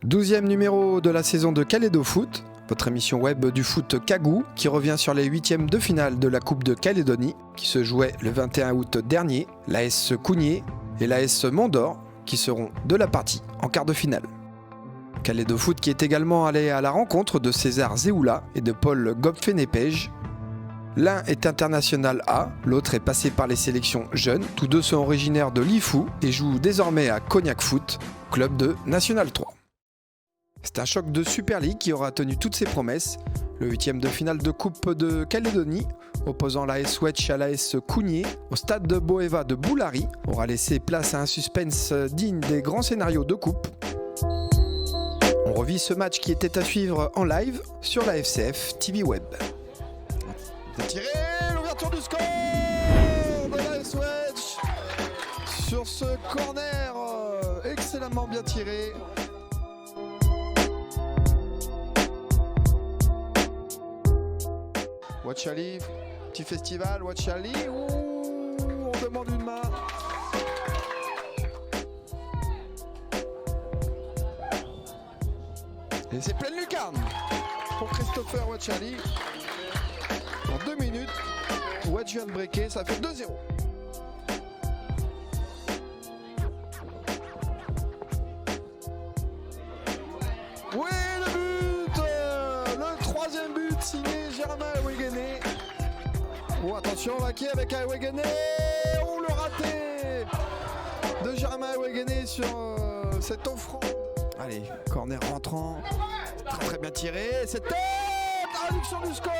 12e numéro de la saison de Calédo Foot, votre émission web du foot Kagou qui revient sur les 8e de finale de la Coupe de Calédonie qui se jouait le 21 août dernier, l'AS Cougnier et l'AS Mont-d'Or qui seront de la partie en quart de finale. Calédo Foot qui est également allé à la rencontre de César Zéoula et de Paul Gopfenepej. L'un est international A, l'autre est passé par les sélections jeunes. Tous deux sont originaires de Lifou et jouent désormais à Cognac Foot, club de National 3. C'est un choc de Super League qui aura tenu toutes ses promesses. Le 8e de finale de Coupe de Calédonie, opposant l'AS Wedge à l'AS Cougnier, au stade de Boeva de Boulari, aura laissé place à un suspense digne des grands scénarios de coupe. On revit ce match qui était à suivre en live sur la FCF TV Web. C'est tiré, l'ouverture du score de l'AS Wedge sur ce corner excellemment bien tiré. Wachali, petit festival, Wachali, on demande une main. Et c'est pleine lucarne pour Christopher Wachali. En 2 minutes, Wedge vient de breaker, ça fait 2-0. Oui, le but, le 3e but signé Germain Awegene. Oh, attention, Waki avec Awegene. Oh, le raté de Germain Awegene sur cette offrande. Allez, corner rentrant, très très bien tiré, c'est tête, la réduction du score.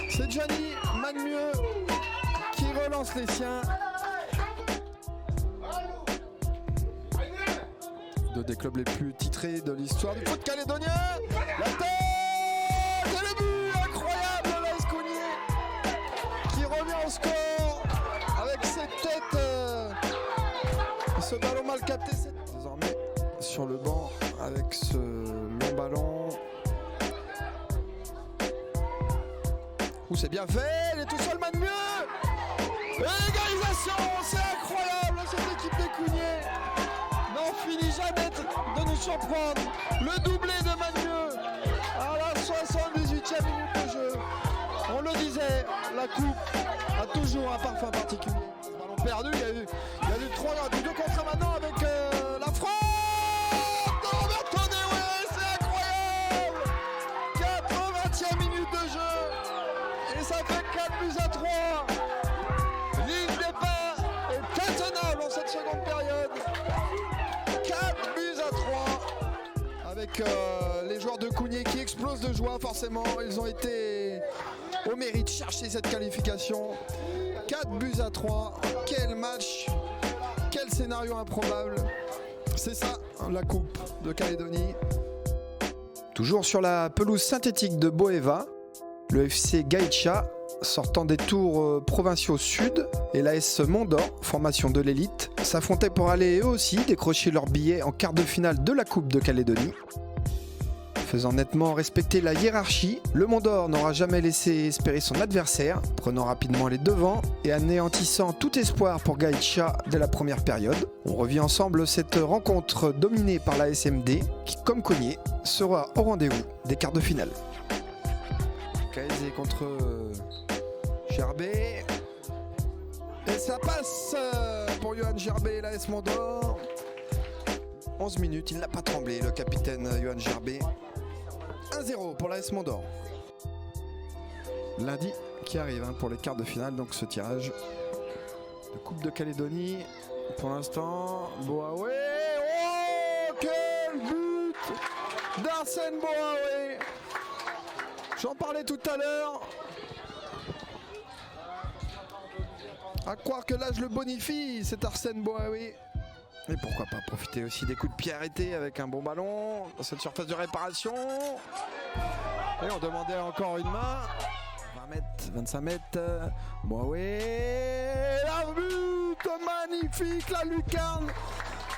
C'est Gianni Magmieux qui relance les siens. Deux des clubs les plus titrés de l'histoire du foot calédonien. La tête et le but incroyable de l'AS Cougnier qui revient au score avec cette tête. Ce ballon mal capté. Désormais sur le banc avec ce long ballon. Ouh, c'est bien fait, il est tout seul Magmieux. Égalisation, c'est incroyable cette équipe des Cougniers. N'en finit jamais de nous surprendre. Le doublé de Magmieux à la 78e minute de jeu. On le disait, la coupe a toujours un parfum particulier. Ballon perdu, il y a eu 2 contre 1 maintenant avec la frappe de Robert Tonnet, ouais, c'est incroyable. 80e minute de jeu et ça fait 4-3. Ligne départ est intenable en cette seconde période. 4-3 avec les joueurs de Cougnier qui explosent de joie forcément. Ils ont été au mérite chercher cette qualification. 4-3. Quel match, quel scénario improbable. C'est ça, la Coupe de Calédonie. Toujours sur la pelouse synthétique de Boeva, le FC Gaïcha, sortant des tours provinciaux sud, et l'AS Mont-d'Or, formation de l'élite, s'affrontaient pour aller eux aussi décrocher leur billet en quart de finale de la Coupe de Calédonie. Faisant nettement respecter la hiérarchie, le Mont-d'Or n'aura jamais laissé espérer son adversaire, prenant rapidement les devants et anéantissant tout espoir pour Gaïcha dès la première période. On revit ensemble cette rencontre dominée par la SMD, qui, comme Cougnier, sera au rendez-vous des quarts de finale. Kaizé contre Gerbet. Et ça passe pour Johan Gerbet, l'AS Mont-d'Or. 11 minutes, il n'a pas tremblé, le capitaine Johan Gerbet. 1-0 pour l'AS Mont-d'Or. Lundi qui arrive pour les quarts de finale, donc ce tirage de Coupe de Calédonie. Pour l'instant, Boawe. Oh, quel but d'Arsène Boawe. J'en parlais tout à l'heure. À croire que là je le bonifie, cet Arsène Boawe. Et pourquoi pas profiter aussi des coups de pied arrêtés avec un bon ballon dans cette surface de réparation. Et on demandait encore une main. 20 mètres, 25 mètres. Boawe. La but magnifique, la lucarne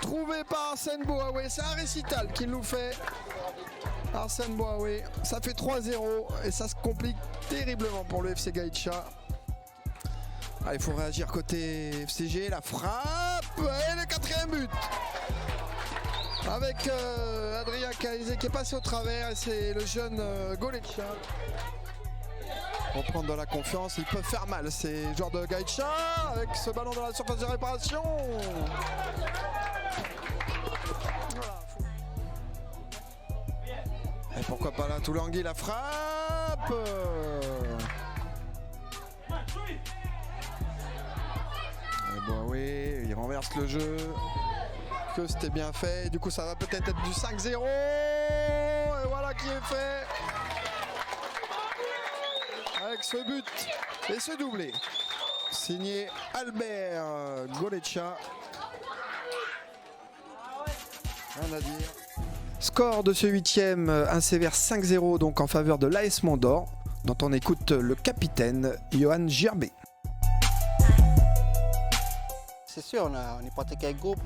trouvée par Arsène Boawe. C'est un récital qu'il nous fait. Arsène Boawe. Ça fait 3-0 et ça se complique terriblement pour le FC Gaïcha. Ah, il faut réagir côté FCG, la frappe et le 4e but. avec Adrien Caizé qui est passé au travers et c'est le jeune Goletcha. Pour prendre de la confiance, ils peuvent faire mal ces joueurs de Gaïcha avec ce ballon dans la surface de réparation. Voilà. Et pourquoi pas là, Toulangui la frappe. Et bon oui, il renverse le jeu. Que c'était bien fait. Du coup ça va peut-être être du 5-0. Et voilà qui est fait. Avec ce but et ce doublé. Signé Albert Goletcha. Rien à dire. Score de ce 8e, un sévère 5-0 donc en faveur de l'AS Mont-d'Or, dont on écoute le capitaine Johan Girbet. C'est sûr, on est parti avec groupe.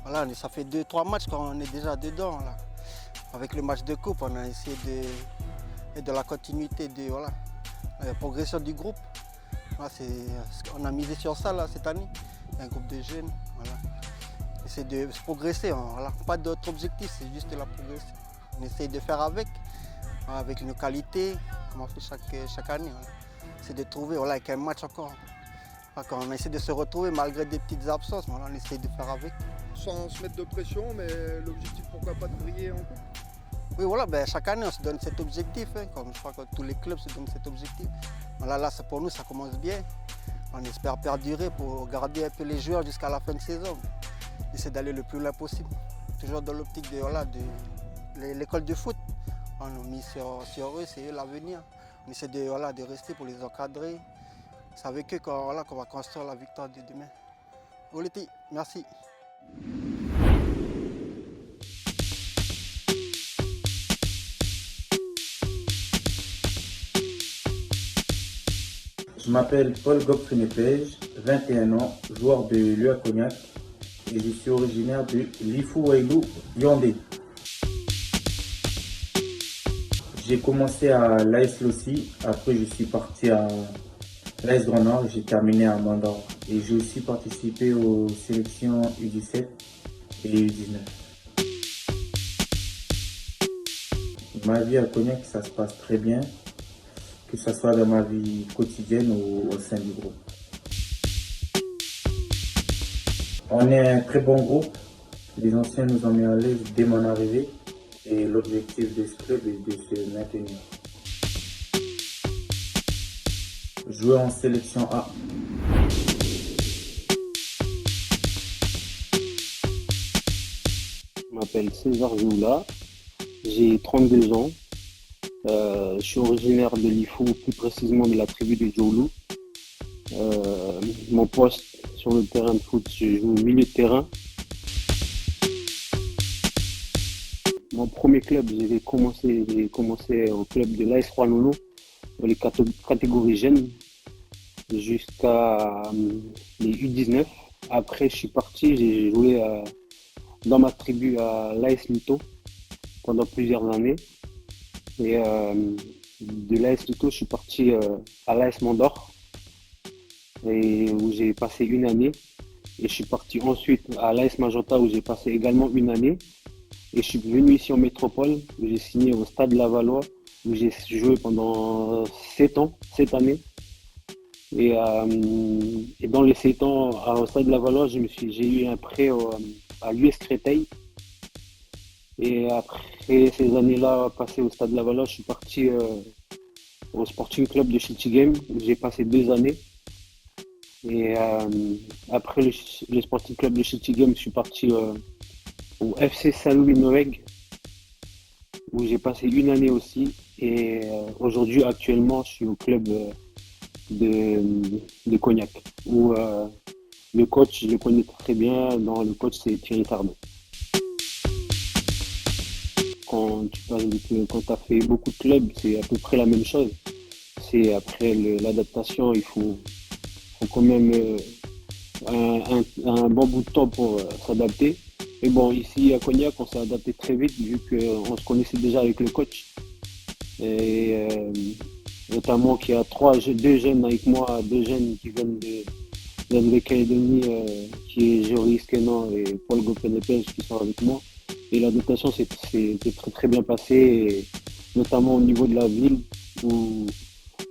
Voilà, ça fait 2-3 matchs qu'on est déjà dedans. Là. Avec le match de coupe, on a essayé de la continuité de la progression du groupe. Là, on a misé sur ça là, cette année. Un groupe de jeunes. Voilà. Essayer de progresser. Voilà. Pas d'autre objectif, c'est juste la progression. On essaye de faire avec nos qualités, comme on fait chaque année. Voilà. C'est de trouver, avec un match encore. On essaie de se retrouver malgré des petites absences, on essaie de faire avec. Sans se mettre de pression, mais l'objectif pourquoi pas de briller en coupe? Oui, voilà, chaque année on se donne cet objectif, comme je crois que tous les clubs se donnent cet objectif. Voilà, là pour nous ça commence bien. On espère perdurer pour garder un peu les joueurs jusqu'à la fin de saison. Essayer d'aller le plus loin possible. Toujours dans l'optique de l'école de foot. On a mis sur eux, c'est eux l'avenir. On essaie de rester pour les encadrer. C'est avec eux qu'on va construire la victoire de demain. Oleti, merci. Je m'appelle Paul Gopfenepej, 21 ans, joueur de l'UA Cognac et je suis originaire de Lifou-Wailou, Yandé. J'ai commencé à l'AS Lossi, après je suis parti à l'AS Grand Nord, j'ai terminé à Mont-d'Or et j'ai aussi participé aux sélections U17 et U19. Ma vie à Cognac, ça se passe très bien, que ce soit dans ma vie quotidienne ou au sein du groupe. On est un très bon groupe, les anciens nous ont mis à l'aise dès mon arrivée et l'objectif de ce club est de se maintenir. Jouer en sélection A. Je m'appelle César Zoula, j'ai 32 ans. Je suis originaire de Lifou, plus précisément de la tribu de Djoulou. Mon poste sur le terrain de foot, je joue au milieu de terrain. Mon premier club, j'ai commencé au club de l'AS Roanono, dans les catégories jeunes, jusqu'à les U19. Après, je suis parti, j'ai joué dans ma tribu à l'AS Lito pendant plusieurs années. Et de l'AS Lito, je suis parti à l'AS Mont-d'Or, où j'ai passé une année. Et je suis parti ensuite à l'AS Magenta, où j'ai passé également une année. Et je suis venu ici en métropole, où j'ai signé au Stade Lavallois, où j'ai joué pendant 7 années. Et dans les 7 ans au Stade Lavallois, j'ai eu un prêt à l'US Créteil. Et après ces années-là passées au Stade Lavallois, je suis parti au Sporting Club de Schiltigheim, où j'ai passé 2 années. Et après le Sporting Club de Schiltigheim, je suis parti au FC Saint-Louis-Noëg, où j'ai passé une année aussi. Et aujourd'hui, actuellement, je suis au club de Cognac, où le coach, je le connais très bien. Le coach, c'est Thierry Tardot. Quand tu as fait beaucoup de clubs, c'est à peu près la même chose. C'est après l'adaptation, il faut quand même un bon bout de temps pour s'adapter. Mais bon, ici à Cognac, on s'est adapté très vite vu qu'on se connaissait déjà avec le coach. Et notamment qu'il y a 2 jeunes avec moi, 2 jeunes qui viennent de la Nouvelle-Calédonie, qui est Joris Kenan et Paul Gopfenepej qui sont avec moi. Et l'adaptation s'est très très bien passée, et notamment au niveau de la ville, où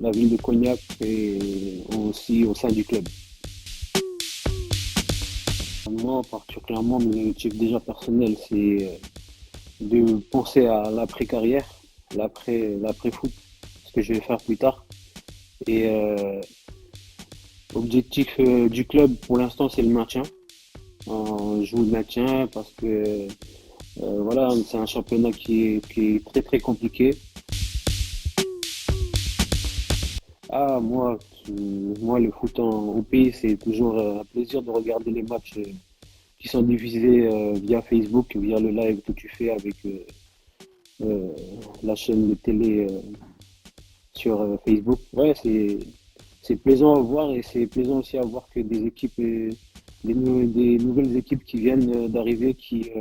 la ville de Cognac et aussi au sein du club. Moi, particulièrement, mon objectif déjà personnel, c'est de penser à l'après-carrière, l'après-foot, ce que je vais faire plus tard. Et objectif du club pour l'instant, c'est le maintien. On joue le maintien parce que voilà, c'est un championnat qui est très très compliqué. Ah, moi le foot au pays, c'est toujours un plaisir de regarder les matchs qui sont diffusés via Facebook, via le live que tu fais avec la chaîne de télé sur Facebook. Ouais, c'est plaisant à voir, et c'est plaisant aussi à voir que des équipes, des nouvelles équipes qui viennent d'arriver, qui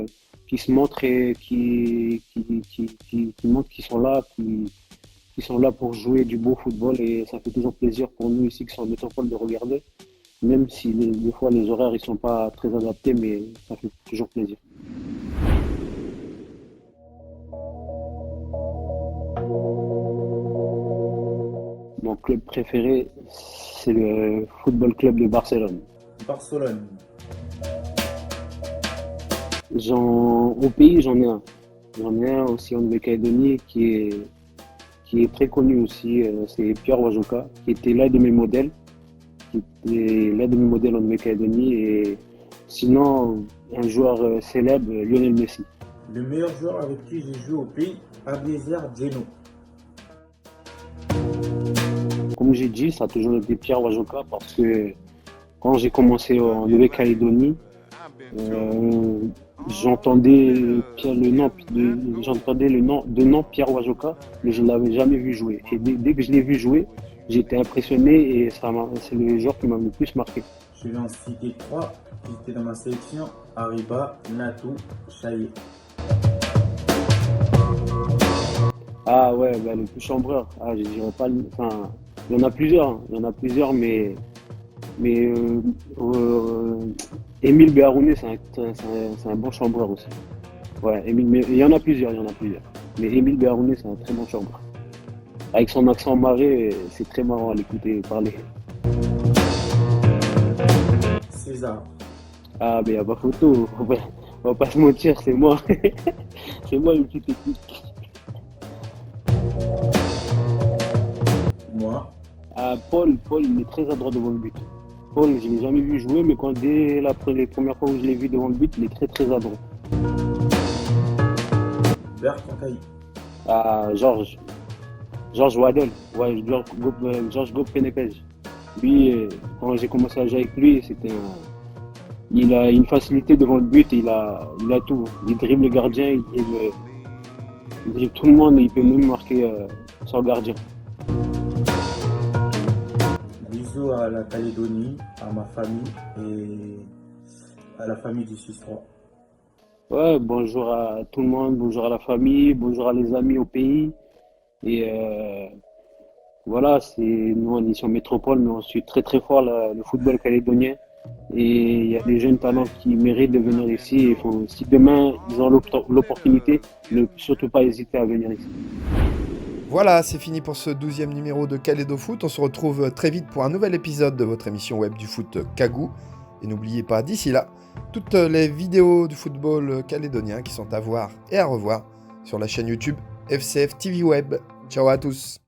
se montrent et qui montrent qu'ils sont là, qui sont là pour jouer du beau football, et ça fait toujours plaisir pour nous ici qui sont en métropole de regarder, même si des fois les horaires ils sont pas très adaptés, mais ça fait toujours plaisir. Mon club préféré, c'est le Football Club de Barcelone. Barcelone. Au pays, j'en ai un. J'en ai un aussi en Nouvelle-Calédonie qui est très connu aussi. C'est Pierre Wajoka, qui était l'un de mes modèles. En Nouvelle-Calédonie. Et sinon, un joueur célèbre, Lionel Messi. Le meilleur joueur avec qui j'ai joué au pays, Abiezer Djeno. Comme j'ai dit, ça a toujours été Pierre Wajoka, parce que quand j'ai commencé en Nouvelle-Calédonie, j'entendais le nom de nom Pierre Wajoka, mais je ne l'avais jamais vu jouer. Et dès que je l'ai vu jouer, j'ai été impressionné, et c'est le joueur qui m'a le plus marqué. Je vais en citer 3 qui étaient dans ma sélection: Ariba, Natou, Chahi. Ah ouais, bah, le plus chambreur. Ah, je dirais pas. Enfin, il y en a plusieurs, mais Émile Béharounet, c'est un bon chambreur aussi. Ouais, mais il y en a plusieurs. Mais Émile Béharounet, c'est un très bon chambreur. Avec son accent marais, c'est très marrant à l'écouter parler. César. Ah, mais il n'y a pas photo. On va pas se mentir, c'est moi. C'est moi le petit technique. Moi. Ah, Paul, il est très adroit devant le but. Paul, je ne l'ai jamais vu jouer, mais dès les premières fois où je l'ai vu devant le but, il est très très adroit. Bertrand Cailly. Ah, Georges Waddell, ouais, Georges Gop Penepej. Lui, quand j'ai commencé à jouer avec lui, il a une facilité devant le but, il a tout. Il dribble le gardien, il dribble tout le monde, et il peut même marquer son gardien. Bisous à la Calédonie, à ma famille et à la famille du 6-3. Ouais, bonjour à tout le monde, bonjour à la famille, bonjour à les amis au pays. Et voilà, nous on est sur métropole, mais on suit très très fort le football calédonien. Et il y a des jeunes talents qui méritent de venir ici. Si demain ils ont l'opportunité, ne surtout pas hésiter à venir ici. Voilà, c'est fini pour ce 12e numéro de Calédo Foot. On se retrouve très vite pour un nouvel épisode de votre émission web du foot Kagou. Et n'oubliez pas, d'ici là, toutes les vidéos du football calédonien qui sont à voir et à revoir sur la chaîne YouTube FCF TV Web. Ciao à tous.